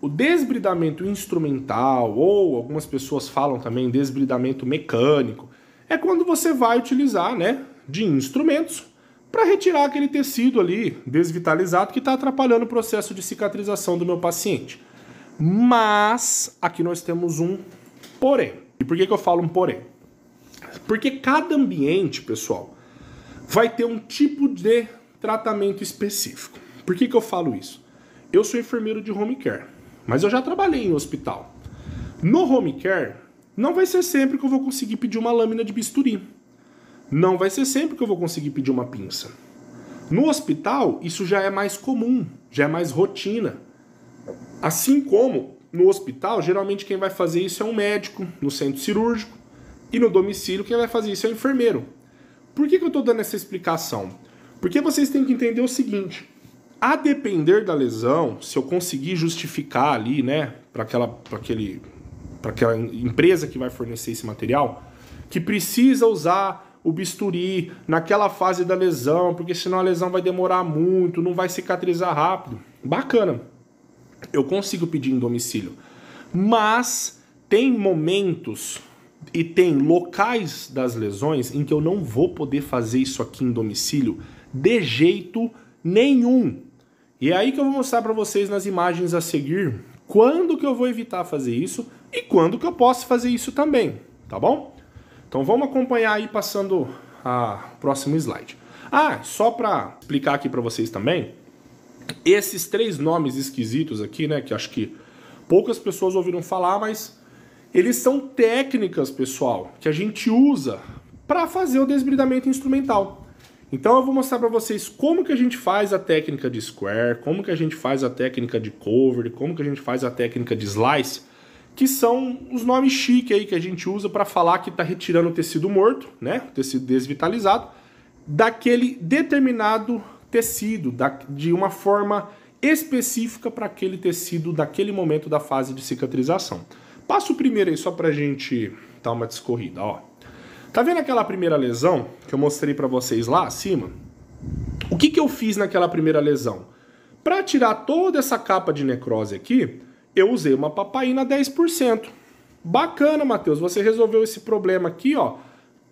o desbridamento instrumental, ou algumas pessoas falam também desbridamento mecânico, é quando você vai utilizar, né, de instrumentos para retirar aquele tecido ali desvitalizado que está atrapalhando o processo de cicatrização do meu paciente. Mas aqui nós temos um porém. E por que eu falo um porém? Porque cada ambiente, pessoal, vai ter um tipo de tratamento específico. Por que eu falo isso? Eu sou enfermeiro de home care, mas eu já trabalhei em hospital. No home care, não vai ser sempre que eu vou conseguir pedir uma lâmina de bisturi. Não vai ser sempre que eu vou conseguir pedir uma pinça. No hospital, isso já é mais comum, já é mais rotina. Assim como no hospital, geralmente quem vai fazer isso é um médico no centro cirúrgico e no domicílio quem vai fazer isso é o enfermeiro. Por que eu estou dando essa explicação? Porque vocês têm que entender o seguinte, a depender da lesão, se eu conseguir justificar ali, né, para aquela empresa que vai fornecer esse material, que precisa usar o bisturi naquela fase da lesão, porque senão a lesão vai demorar muito, não vai cicatrizar rápido. Bacana. Eu consigo pedir em domicílio. Mas tem momentos e tem locais das lesões em que eu não vou poder fazer isso aqui em domicílio de jeito nenhum. E é aí que eu vou mostrar para vocês nas imagens a seguir quando que eu vou evitar fazer isso e quando que eu posso fazer isso também, tá bom? Então vamos acompanhar aí passando a próximo slide. Só para explicar aqui para vocês também, esses 3 nomes esquisitos aqui, né, que acho que poucas pessoas ouviram falar, mas eles são técnicas, pessoal, que a gente usa para fazer o desbridamento instrumental. Então eu vou mostrar para vocês como que a gente faz a técnica de square, como que a gente faz a técnica de cover, como que a gente faz a técnica de slice, que são os nomes chiques aí que a gente usa para falar que está retirando o tecido morto, né, o tecido desvitalizado, daquele determinado tecido, de uma forma específica para aquele tecido daquele momento da fase de cicatrização. Passo o primeiro aí só para a gente dar uma discorrida, ó. Tá vendo aquela primeira lesão que eu mostrei para vocês lá acima? O que eu fiz naquela primeira lesão? Para tirar toda essa capa de necrose aqui, eu usei uma papaina 10%. Bacana, Matheus, você resolveu esse problema aqui, ó.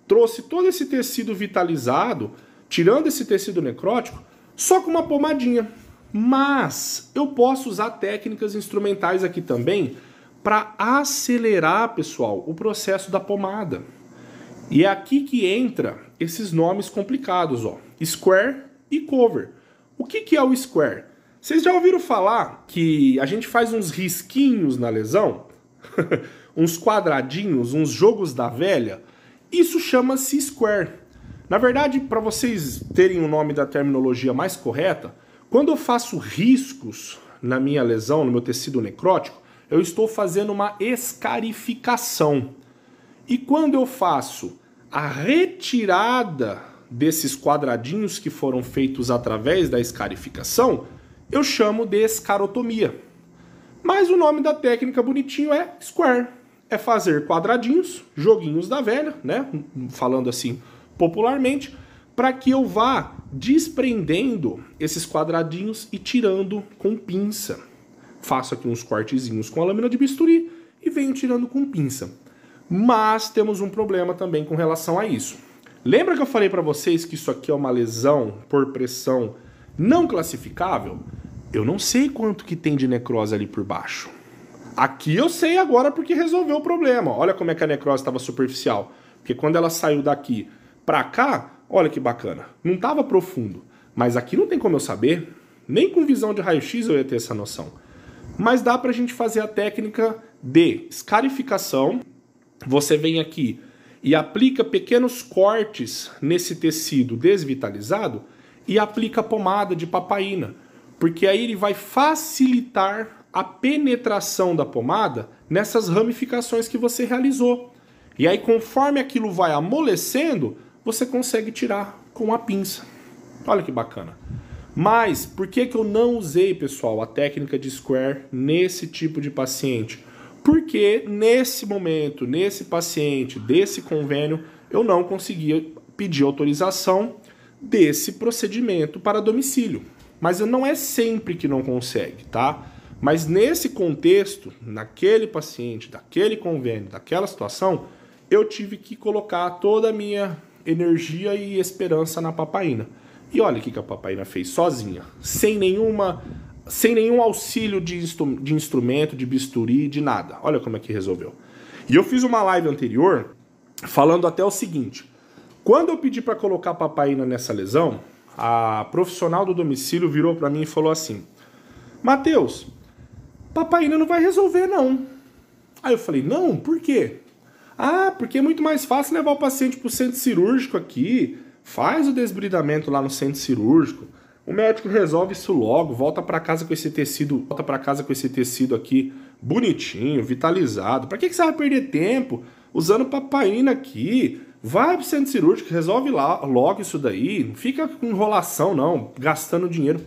Trouxe todo esse tecido vitalizado, tirando esse tecido necrótico, só com uma pomadinha. Mas eu posso usar técnicas instrumentais aqui também para acelerar, pessoal, o processo da pomada. E é aqui que entra esses nomes complicados, ó. Square e cover. O que é o square? Vocês já ouviram falar que a gente faz uns risquinhos na lesão? Uns quadradinhos, uns jogos da velha? Isso chama-se square. Na verdade, para vocês terem o nome da terminologia mais correta, quando eu faço riscos na minha lesão, no meu tecido necrótico, eu estou fazendo uma escarificação. E quando eu faço a retirada desses quadradinhos que foram feitos através da escarificação, eu chamo de escarotomia. Mas o nome da técnica bonitinho é square. É fazer quadradinhos, joguinhos da velha, né? Falando assim popularmente, para que eu vá desprendendo esses quadradinhos e tirando com pinça. Faço aqui uns cortezinhos com a lâmina de bisturi e venho tirando com pinça. Mas temos um problema também com relação a isso. Lembra que eu falei para vocês que isso aqui é uma lesão por pressão não classificável? Eu não sei quanto que tem de necrose ali por baixo. Aqui eu sei agora porque resolveu o problema. Olha como é que a necrose estava superficial. Porque quando ela saiu daqui para cá, olha que bacana. Não estava profundo. Mas aqui não tem como eu saber. Nem com visão de raio-x eu ia ter essa noção. Mas dá para a gente fazer a técnica de escarificação. Você vem aqui e aplica pequenos cortes nesse tecido desvitalizado e aplica pomada de papaina, porque aí ele vai facilitar a penetração da pomada nessas ramificações que você realizou. E aí, conforme aquilo vai amolecendo, você consegue tirar com a pinça. Olha que bacana. Mas por que eu não usei, pessoal, a técnica de square nesse tipo de paciente? Porque nesse momento, nesse paciente, desse convênio, eu não conseguia pedir autorização desse procedimento para domicílio. Mas não é sempre que não consegue, tá? Mas nesse contexto, naquele paciente, daquele convênio, daquela situação, eu tive que colocar toda a minha energia e esperança na papaína. E olha o que a papaína fez sozinha, sem nenhum auxílio de instrumento, de bisturi, de nada. Olha como é que resolveu. E eu fiz uma live anterior falando até o seguinte: quando eu pedi para colocar papaína nessa lesão, a profissional do domicílio virou para mim e falou assim: Matheus, papaína não vai resolver não. Aí eu falei: não, por quê? Ah, porque é muito mais fácil levar o paciente para o centro cirúrgico aqui, faz o desbridamento lá no centro cirúrgico, o médico resolve isso logo, volta para casa com esse tecido aqui bonitinho, vitalizado. Para que você vai perder tempo usando papaína aqui? Vai pro centro cirúrgico, resolve lá logo isso daí, não fica com enrolação não, gastando dinheiro.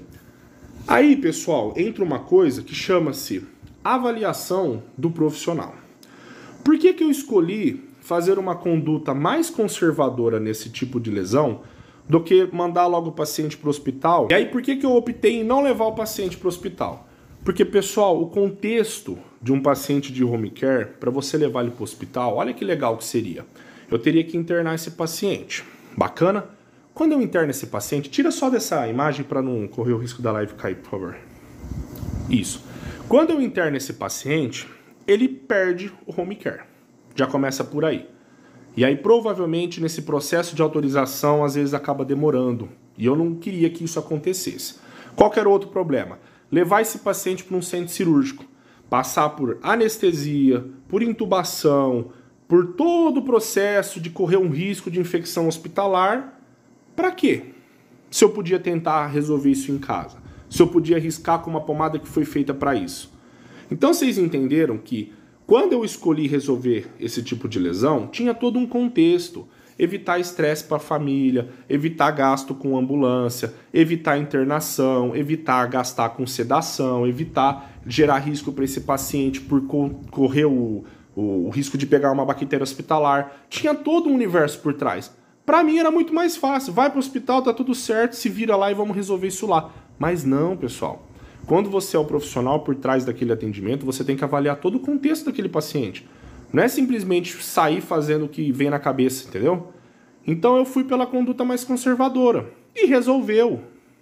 Aí, pessoal, entra uma coisa que chama-se avaliação do profissional. Por que eu escolhi fazer uma conduta mais conservadora nesse tipo de lesão do que mandar logo o paciente para o hospital? E aí, por que eu optei em não levar o paciente para o hospital? Porque, pessoal, o contexto de um paciente de home care, para você levar ele para o hospital, olha que legal que seria. Eu teria que internar esse paciente. Bacana? Quando eu interno esse paciente, tira só dessa imagem para não correr o risco da live cair, por favor. Isso. Quando eu interno esse paciente, ele perde o home care. Já começa por aí. E aí, provavelmente, nesse processo de autorização, às vezes acaba demorando. E eu não queria que isso acontecesse. Qual que era o outro problema? Levar esse paciente para um centro cirúrgico. Passar por anestesia, por intubação, por todo o processo de correr um risco de infecção hospitalar. Para quê? Se eu podia tentar resolver isso em casa. Se eu podia arriscar com uma pomada que foi feita para isso. Então vocês entenderam que quando eu escolhi resolver esse tipo de lesão, tinha todo um contexto. Evitar estresse para a família, evitar gasto com ambulância, evitar internação, evitar gastar com sedação, evitar gerar risco para esse paciente por correr o risco de pegar uma bactéria hospitalar. Tinha todo um universo por trás. Para mim era muito mais fácil. Vai para o hospital, tá tudo certo, se vira lá e vamos resolver isso lá. Mas não, pessoal. Quando você é o profissional por trás daquele atendimento, você tem que avaliar todo o contexto daquele paciente. Não é simplesmente sair fazendo o que vem na cabeça, entendeu? Então eu fui pela conduta mais conservadora. E resolveu,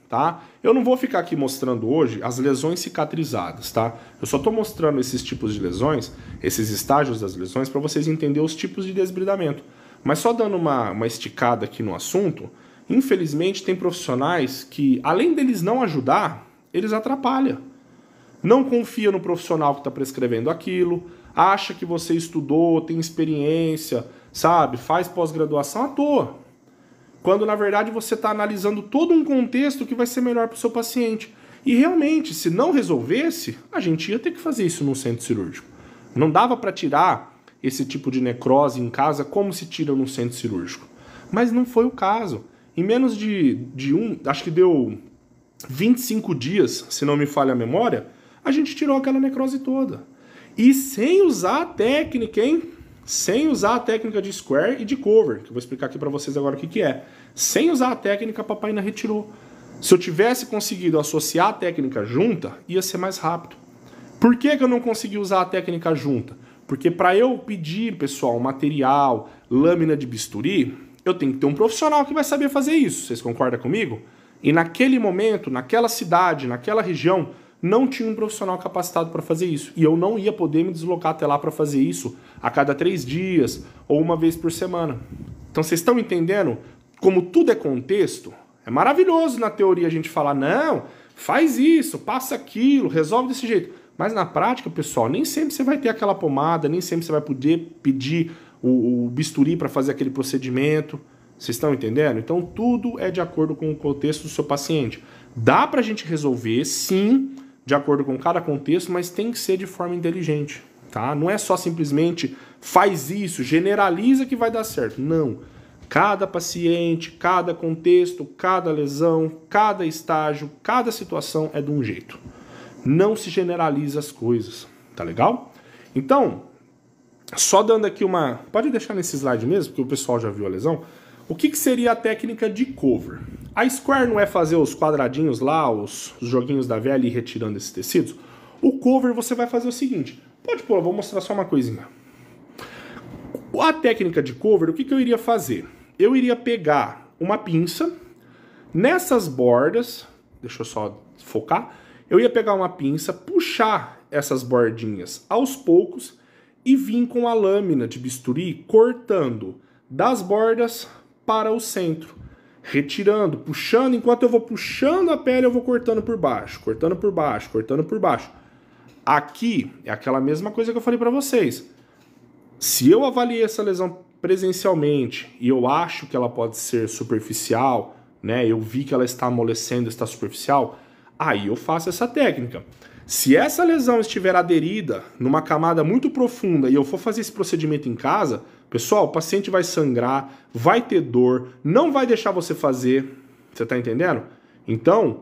tá? Eu não vou ficar aqui mostrando hoje as lesões cicatrizadas, tá? Eu só estou mostrando esses tipos de lesões, esses estágios das lesões, para vocês entenderem os tipos de desbridamento. Mas só dando uma esticada aqui no assunto, infelizmente tem profissionais que, além deles não ajudar, eles atrapalham. Não confia no profissional que está prescrevendo aquilo, acha que você estudou, tem experiência, sabe, faz pós-graduação à toa. Quando na verdade você está analisando todo um contexto que vai ser melhor para o seu paciente. E realmente, se não resolvesse, a gente ia ter que fazer isso num centro cirúrgico. Não dava para tirar esse tipo de necrose em casa como se tira num centro cirúrgico. Mas não foi o caso. Em menos acho que deu 25 dias, se não me falha a memória, a gente tirou aquela necrose toda. E sem usar a técnica, hein? Sem usar a técnica de square e de cover, que eu vou explicar aqui para vocês agora o que é. Sem usar a técnica, a papaína retirou. Se eu tivesse conseguido associar a técnica junta, ia ser mais rápido. Por que eu não consegui usar a técnica junta? Porque para eu pedir, pessoal, material, lâmina de bisturi, eu tenho que ter um profissional que vai saber fazer isso. Vocês concordam comigo? E naquele momento, naquela cidade, naquela região, não tinha um profissional capacitado para fazer isso. E eu não ia poder me deslocar até lá para fazer isso a cada 3 dias ou uma vez por semana. Então vocês estão entendendo como tudo é contexto? É maravilhoso na teoria a gente falar, não, faz isso, passa aquilo, resolve desse jeito. Mas na prática, pessoal, nem sempre você vai ter aquela pomada, nem sempre você vai poder pedir o bisturi para fazer aquele procedimento. Vocês estão entendendo? Então tudo é de acordo com o contexto do seu paciente. Dá pra gente resolver, sim, de acordo com cada contexto, mas tem que ser de forma inteligente, tá? Não é só simplesmente faz isso, generaliza que vai dar certo. Não. Cada paciente, cada contexto, cada lesão, cada estágio, cada situação é de um jeito. Não se generaliza as coisas, tá legal? Então, só dando aqui uma... Pode deixar nesse slide mesmo, porque o pessoal já viu a lesão. O que seria a técnica de cover? A square não é fazer os quadradinhos lá, os joguinhos da velha e ir retirando esses tecidos? O cover você vai fazer o seguinte, pode pôr, vou mostrar só uma coisinha. A técnica de cover, o que eu iria fazer? Eu iria pegar uma pinça, nessas bordas, deixa eu só focar, eu ia pegar uma pinça, puxar essas bordinhas aos poucos e vir com a lâmina de bisturi cortando das bordas para o centro, retirando, puxando, enquanto eu vou puxando a pele eu vou cortando por baixo, cortando por baixo, cortando por baixo. Aqui é aquela mesma coisa que eu falei para vocês. Se eu avaliei essa lesão presencialmente e eu acho que ela pode ser superficial, né? Eu vi que ela está amolecendo, está superficial, aí eu faço essa técnica. Se essa lesão estiver aderida numa camada muito profunda e eu for fazer esse procedimento em casa, pessoal, o paciente vai sangrar, vai ter dor, não vai deixar você fazer. Você está entendendo? Então,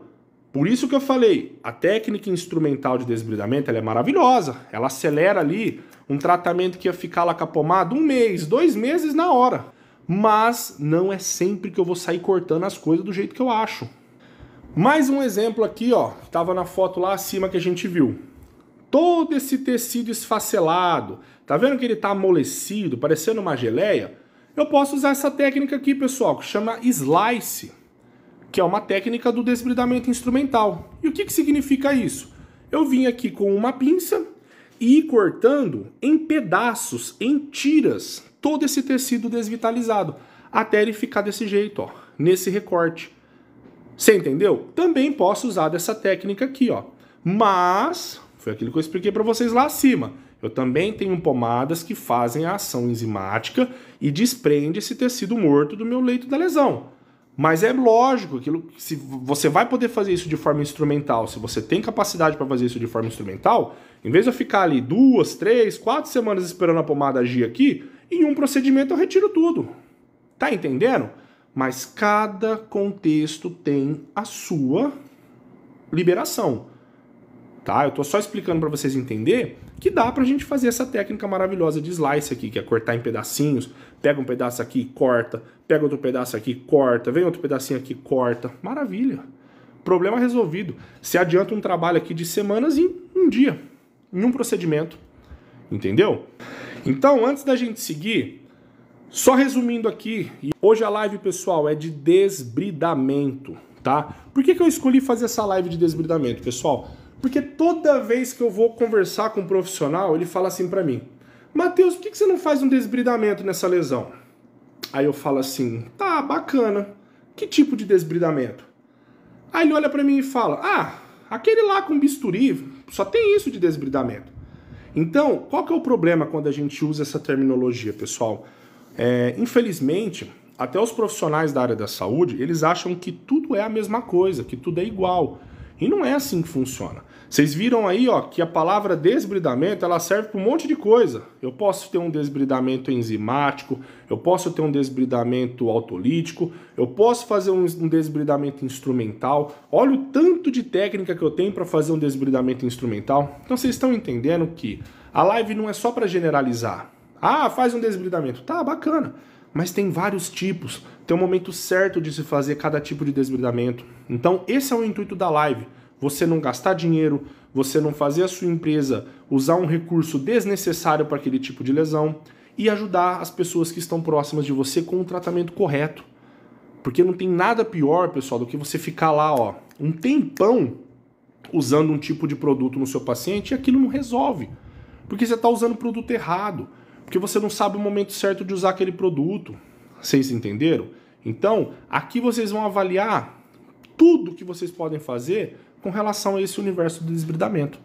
por isso que eu falei, a técnica instrumental de desbridamento ela é maravilhosa. Ela acelera ali um tratamento que ia ficar lá com a pomada 1 mês, 2 meses na hora. Mas não é sempre que eu vou sair cortando as coisas do jeito que eu acho. Mais um exemplo aqui, ó, estava na foto lá acima que a gente viu. Todo esse tecido esfacelado, tá vendo que ele tá amolecido, parecendo uma geleia? Eu posso usar essa técnica aqui, pessoal, que chama slice, que é uma técnica do desbridamento instrumental. E o que significa isso? Eu vim aqui com uma pinça e ir cortando em pedaços, em tiras, todo esse tecido desvitalizado, até ele ficar desse jeito, ó, nesse recorte. Você entendeu? Também posso usar dessa técnica aqui, ó. Mas, foi aquilo que eu expliquei para vocês lá acima. Eu também tenho pomadas que fazem a ação enzimática e desprende esse tecido morto do meu leito da lesão. Mas é lógico, se você vai poder fazer isso de forma instrumental, se você tem capacidade para fazer isso de forma instrumental, em vez de eu ficar ali 2, 3, 4 semanas esperando a pomada agir aqui, em um procedimento eu retiro tudo. Tá entendendo? Mas cada contexto tem a sua liberação. Tá? Eu tô só explicando para vocês entenderem que dá pra gente fazer essa técnica maravilhosa de slice aqui, que é cortar em pedacinhos, pega um pedaço aqui, corta, pega outro pedaço aqui, corta, vem outro pedacinho aqui, corta. Maravilha. Problema resolvido. Se adianta um trabalho aqui de semanas em um dia, em um procedimento. Entendeu? Então, antes da gente seguir, só resumindo aqui, hoje a live, pessoal, é de desbridamento, tá? Por que eu escolhi fazer essa live de desbridamento, pessoal? Porque toda vez que eu vou conversar com um profissional, ele fala assim pra mim: Matheus, por que você não faz um desbridamento nessa lesão? Aí eu falo assim: tá, bacana. Que tipo de desbridamento? Aí ele olha pra mim e fala: ah, aquele lá com bisturi, só tem isso de desbridamento. Então, qual que é o problema quando a gente usa essa terminologia, pessoal? Infelizmente, até os profissionais da área da saúde, eles acham que tudo é a mesma coisa, que tudo é igual. E não é assim que funciona. Vocês viram aí, ó, que a palavra desbridamento, ela serve para um monte de coisa. Eu posso ter um desbridamento enzimático, eu posso ter um desbridamento autolítico, eu posso fazer um desbridamento instrumental. Olha o tanto de técnica que eu tenho para fazer um desbridamento instrumental. Então vocês estão entendendo que a live não é só para generalizar. Ah, faz um desbridamento. Tá, bacana. Mas tem vários tipos. Tem um momento certo de se fazer cada tipo de desbridamento. Então, esse é o intuito da live. Você não gastar dinheiro, você não fazer a sua empresa usar um recurso desnecessário para aquele tipo de lesão e ajudar as pessoas que estão próximas de você com o tratamento correto. Porque não tem nada pior, pessoal, do que você ficar lá, ó, um tempão usando um tipo de produto no seu paciente e aquilo não resolve. Porque você está usando o produto errado. Porque você não sabe o momento certo de usar aquele produto. Vocês entenderam? Então, aqui vocês vão avaliar tudo que vocês podem fazer com relação a esse universo do desbridamento.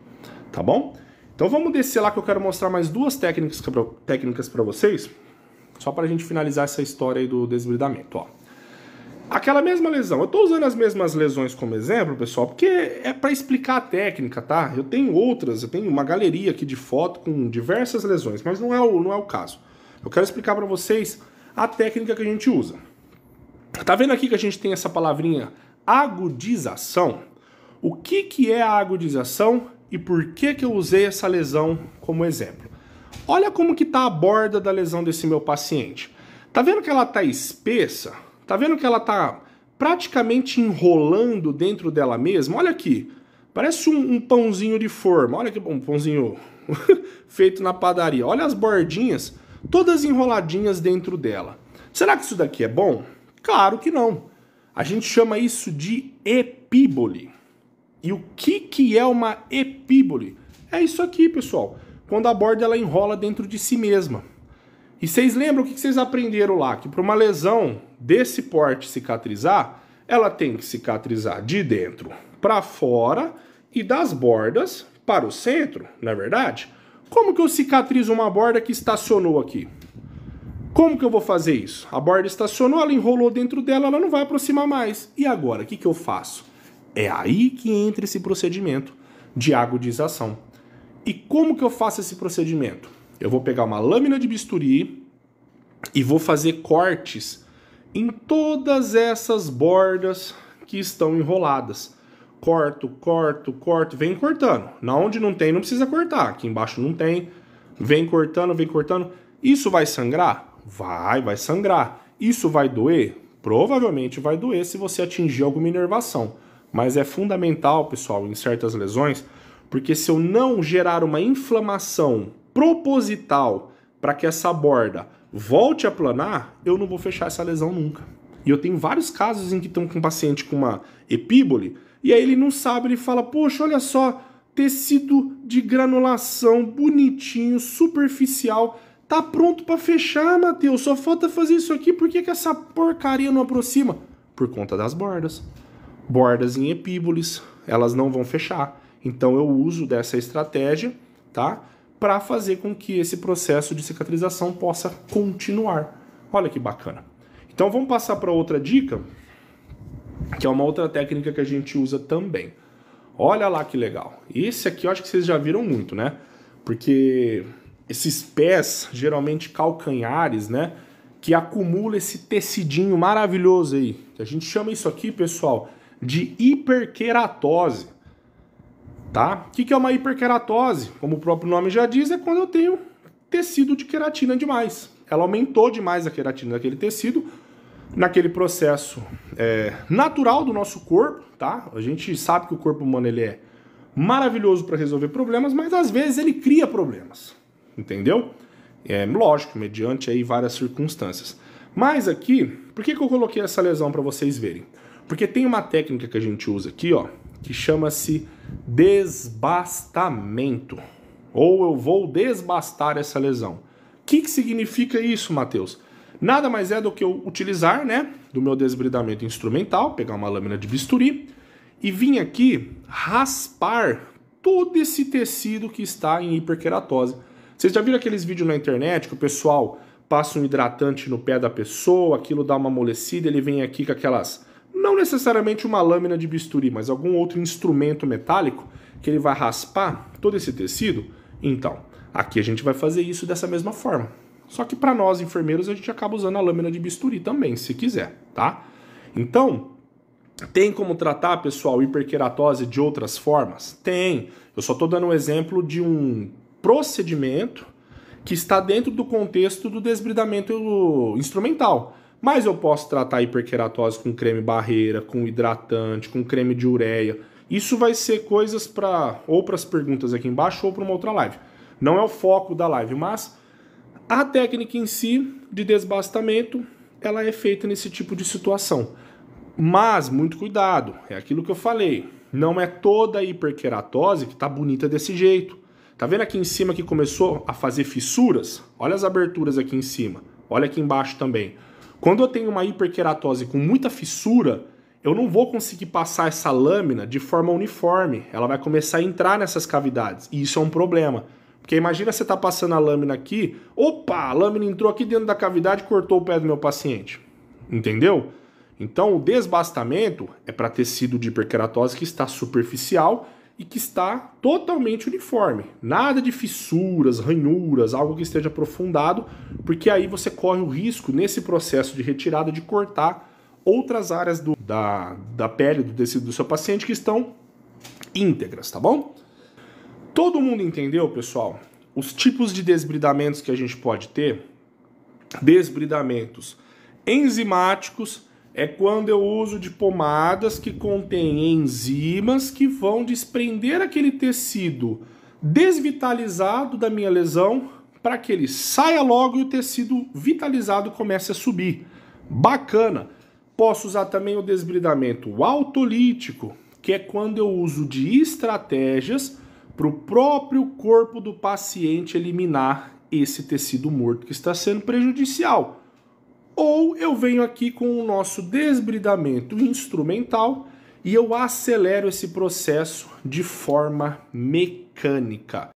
Tá bom? Então vamos descer lá que eu quero mostrar mais 2 técnicas para vocês, só para a gente finalizar essa história aí do desbridamento. Ó. Aquela mesma lesão. Eu estou usando as mesmas lesões como exemplo, pessoal, porque é para explicar a técnica, tá? Eu tenho outras, eu tenho uma galeria aqui de foto com diversas lesões, mas não é o caso. Eu quero explicar para vocês a técnica que a gente usa. Tá vendo aqui que a gente tem essa palavrinha agudização? O que é a agudização e por que eu usei essa lesão como exemplo? Olha como que tá a borda da lesão desse meu paciente. Tá vendo que ela tá espessa? Tá vendo que ela tá praticamente enrolando dentro dela mesma? Olha aqui. Parece um pãozinho de forma. Olha que bom, um pãozinho feito na padaria. Olha as bordinhas, todas enroladinhas dentro dela. Será que isso daqui é bom? Claro que não. A gente chama isso de epíbole. E o que é uma epíbole? É isso aqui, pessoal. Quando a borda ela enrola dentro de si mesma. E vocês lembram o que vocês aprenderam lá? Que para uma lesão desse porte cicatrizar, ela tem que cicatrizar de dentro para fora e das bordas para o centro, não é verdade? Como que eu cicatrizo uma borda que estacionou aqui? Como que eu vou fazer isso? A borda estacionou, ela enrolou dentro dela, ela não vai aproximar mais. E agora, o que eu faço? É aí que entra esse procedimento de agudização. E como que eu faço esse procedimento? Eu vou pegar uma lâmina de bisturi e vou fazer cortes em todas essas bordas que estão enroladas. Corto, corto, corto, vem cortando. Na onde não tem, não precisa cortar. Aqui embaixo não tem. Vem cortando, vem cortando. Isso vai sangrar? Vai sangrar. Isso vai doer? Provavelmente vai doer se você atingir alguma inervação. Mas é fundamental, pessoal, em certas lesões, porque se eu não gerar uma inflamação proposital para que essa borda volte a planar, eu não vou fechar essa lesão nunca. E eu tenho vários casos em que estão com um paciente com uma epíbole, e aí ele não sabe, ele fala, poxa, olha só, tecido de granulação, bonitinho, superficial, tá pronto para fechar, Matheus, só falta fazer isso aqui, por que essa porcaria não aproxima? Por conta das bordas. Bordas em epíboles, elas não vão fechar. Então eu uso dessa estratégia, tá? Para fazer com que esse processo de cicatrização possa continuar. Olha que bacana. Então vamos passar para outra dica, que é uma outra técnica que a gente usa também. Olha lá que legal. Esse aqui eu acho que vocês já viram muito, né? Porque esses pés, geralmente calcanhares, né? Que acumula esse tecidinho maravilhoso aí. A gente chama isso aqui, pessoal, de hiperqueratose. Tá? O que é uma hiperqueratose? Como o próprio nome já diz, é quando eu tenho tecido de queratina demais. Ela aumentou demais a queratina daquele tecido, naquele processo natural do nosso corpo, tá? A gente sabe que o corpo humano ele é maravilhoso para resolver problemas, mas às vezes ele cria problemas, entendeu? É lógico, mediante aí várias circunstâncias. Mas aqui, por que eu coloquei essa lesão para vocês verem? Porque tem uma técnica que a gente usa aqui, ó, que chama-se desbastamento. Ou eu vou desbastar essa lesão. O que significa isso, Matheus? Nada mais é do que eu utilizar, né, do meu desbridamento instrumental, pegar uma lâmina de bisturi e vir aqui raspar todo esse tecido que está em hiperqueratose. Vocês já viram aqueles vídeos na internet que o pessoal passa um hidratante no pé da pessoa, aquilo dá uma amolecida, ele vem aqui com aquelas... Não necessariamente uma lâmina de bisturi, mas algum outro instrumento metálico que ele vai raspar todo esse tecido? Então, aqui a gente vai fazer isso dessa mesma forma. Só que para nós, enfermeiros, a gente acaba usando a lâmina de bisturi também, se quiser, tá? Então, tem como tratar, pessoal, hiperqueratose de outras formas? Tem. Eu só estou dando um exemplo de um procedimento que está dentro do contexto do desbridamento instrumental. Mas eu posso tratar a hiperqueratose com creme barreira, com hidratante, com creme de ureia. Isso vai ser coisas para as perguntas aqui embaixo ou para uma outra live. Não é o foco da live, mas a técnica em si de desbastamento, ela é feita nesse tipo de situação. Mas, muito cuidado, é aquilo que eu falei. Não é toda a hiperqueratose que tá bonita desse jeito. Tá vendo aqui em cima que começou a fazer fissuras? Olha as aberturas aqui em cima. Olha aqui embaixo também. Quando eu tenho uma hiperqueratose com muita fissura, eu não vou conseguir passar essa lâmina de forma uniforme. Ela vai começar a entrar nessas cavidades. E isso é um problema. Porque imagina você tá passando a lâmina aqui, opa, a lâmina entrou aqui dentro da cavidade e cortou o pé do meu paciente. Entendeu? Então o desbastamento é para tecido de hiperqueratose que está superficial e que está totalmente uniforme. Nada de fissuras, ranhuras, algo que esteja aprofundado, porque aí você corre o risco, nesse processo de retirada, de cortar outras áreas da pele, do tecido do seu paciente que estão íntegras, tá bom? Todo mundo entendeu, pessoal? Os tipos de desbridamentos que a gente pode ter? Desbridamentos enzimáticos é quando eu uso de pomadas que contêm enzimas que vão desprender aquele tecido desvitalizado da minha lesão para que ele saia logo e o tecido vitalizado comece a subir. Bacana! Posso usar também o desbridamento autolítico, que é quando eu uso de estratégias para o próprio corpo do paciente eliminar esse tecido morto que está sendo prejudicial. Ou eu venho aqui com o nosso desbridamento instrumental e eu acelero esse processo de forma mecânica.